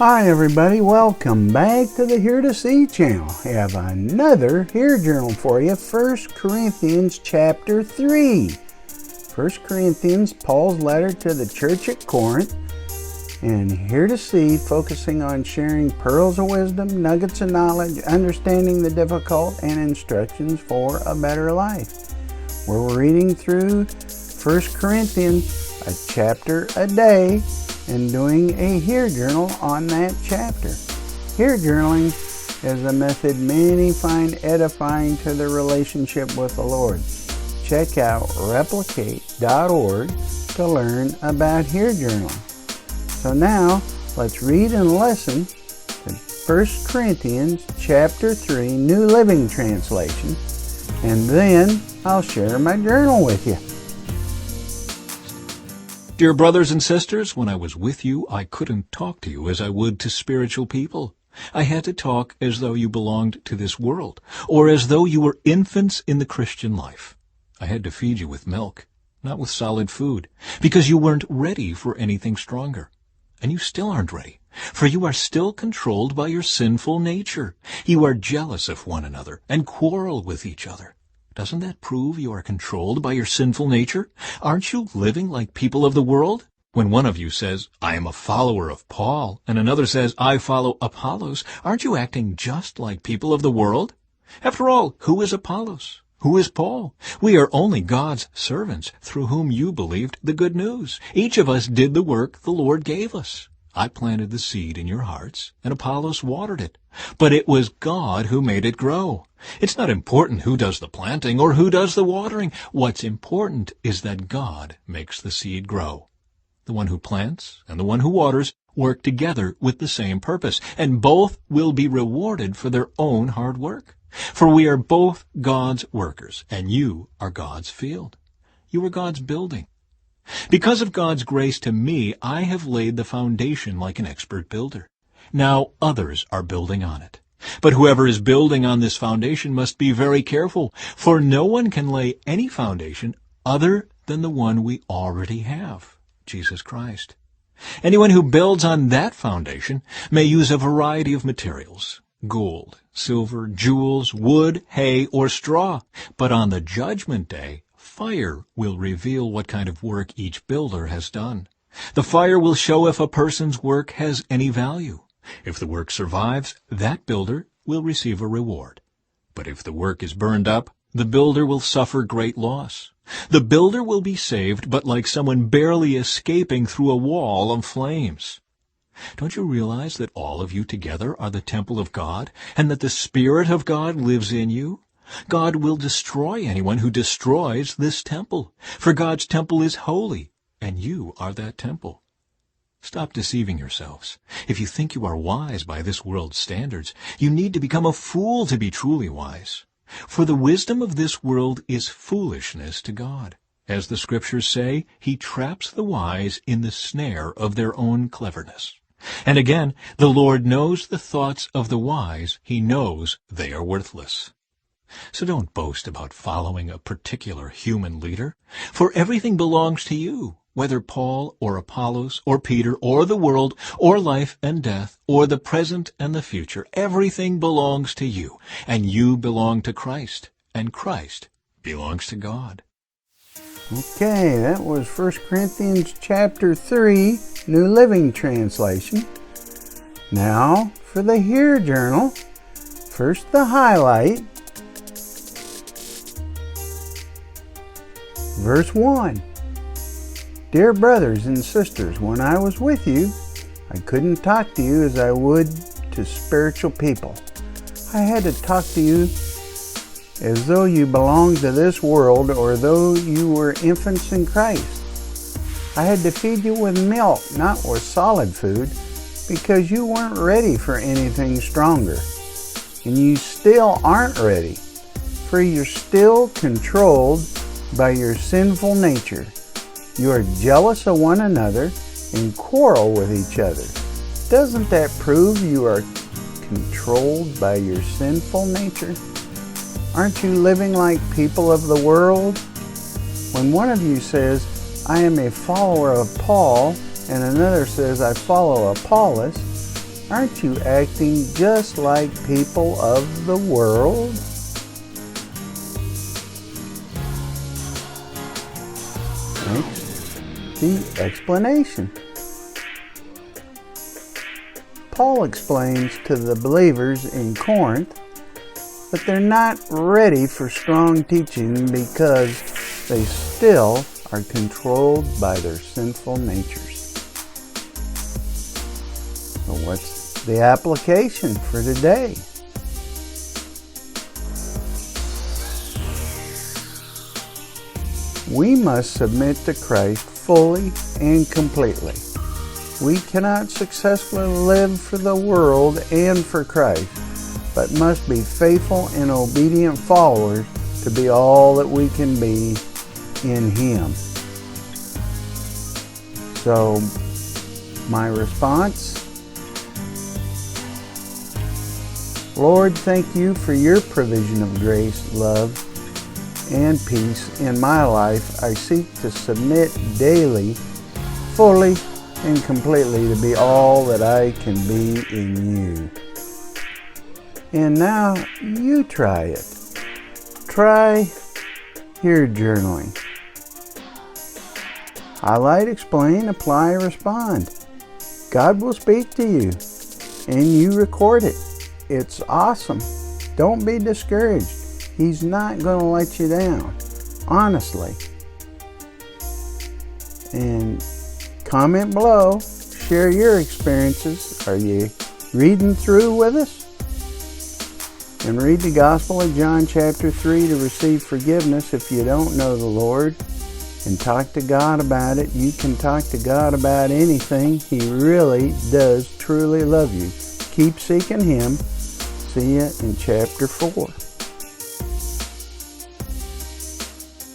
Hi everybody, welcome back to the Here to See channel. I have another Here Journal for you, 1 Corinthians chapter 3. 1 Corinthians, Paul's letter to the church at Corinth. And Here to See, focusing on sharing pearls of wisdom, nuggets of knowledge, understanding the difficult, and instructions for a better life. We're reading through 1 Corinthians, a chapter a day, and doing a Here Journal on that chapter. Here Journaling is a method many find edifying to their relationship with the Lord. Check out replicate.org to learn about Here Journaling. So now, let's read and listen to 1 Corinthians chapter 3, New Living Translation, and then I'll share my journal with you. Dear brothers and sisters, when I was with you, I couldn't talk to you as I would to spiritual people. I had to talk as though you belonged to this world, or as though you were infants in the Christian life. I had to feed you with milk, not with solid food, because you weren't ready for anything stronger. And you still aren't ready, for you are still controlled by your sinful nature. You are jealous of one another and quarrel with each other. Doesn't that prove you are controlled by your sinful nature? Aren't you living like people of the world? When one of you says, I am a follower of Paul, and another says, I follow Apollos, aren't you acting just like people of the world? After all, who is Apollos? Who is Paul? We are only God's servants through whom you believed the good news. Each of us did the work the Lord gave us. I planted the seed in your hearts, and Apollos watered it. But it was God who made it grow. It's not important who does the planting or who does the watering. What's important is that God makes the seed grow. The one who plants and the one who waters work together with the same purpose, and both will be rewarded for their own hard work. For we are both God's workers, and you are God's field. You are God's building. Because of God's grace to me, I have laid the foundation like an expert builder. Now others are building on it. But whoever is building on this foundation must be very careful, for no one can lay any foundation other than the one we already have, Jesus Christ. Anyone who builds on that foundation may use a variety of materials, gold, silver, jewels, wood, hay, or straw. But on the judgment day, fire will reveal what kind of work each builder has done. The fire will show if a person's work has any value. If the work survives, that builder will receive a reward. But if the work is burned up, the builder will suffer great loss. The builder will be saved, but like someone barely escaping through a wall of flames. Don't you realize that all of you together are the temple of God, and that the Spirit of God lives in you? God will destroy anyone who destroys this temple, for God's temple is holy, and you are that temple. Stop deceiving yourselves. If you think you are wise by this world's standards, you need to become a fool to be truly wise. For the wisdom of this world is foolishness to God. As the Scriptures say, He traps the wise in the snare of their own cleverness. And again, the Lord knows the thoughts of the wise. He knows they are worthless. So don't boast about following a particular human leader, for everything belongs to you, whether Paul or Apollos or Peter or the world or life and death or the present and the future. Everything belongs to you, and you belong to Christ, and Christ belongs to God. Okay, that was 1 Corinthians chapter 3, New Living Translation. Now for the Here Journal. First the highlight. Verse 1. Dear brothers and sisters, when I was with you, I couldn't talk to you as I would to spiritual people. I had to talk to you as though you belonged to this world or though you were infants in Christ. I had to feed you with milk, not with solid food, because you weren't ready for anything stronger. And you still aren't ready, for you're still controlled by your sinful nature. You are jealous of one another and quarrel with each other. Doesn't that prove you are controlled by your sinful nature? Aren't you living like people of the world? When one of you says, I am a follower of Paul, and another says, I follow Apollos, Aren't you acting just like people of the world? Next, the explanation. Paul explains to the believers in Corinth that they're not ready for strong teaching because they still are controlled by their sinful natures. So what's the application for today? We must submit to Christ fully and completely. We cannot successfully live for the world and for Christ, but must be faithful and obedient followers to be all that we can be in Him. So, my response? Lord, thank you for your provision of grace, love, and peace in my life. I seek to submit daily, fully, and completely to be all that I can be in you. And now you try it. Try your journaling. Highlight, explain, apply, respond. God will speak to you and you record it. It's awesome. Don't be discouraged. He's not going to let you down. Honestly. And comment below. Share your experiences. Are you reading through with us? And read the Gospel of John chapter 3 to receive forgiveness if you don't know the Lord. And talk to God about it. You can talk to God about anything. He really does truly love you. Keep seeking Him. See you in chapter 4.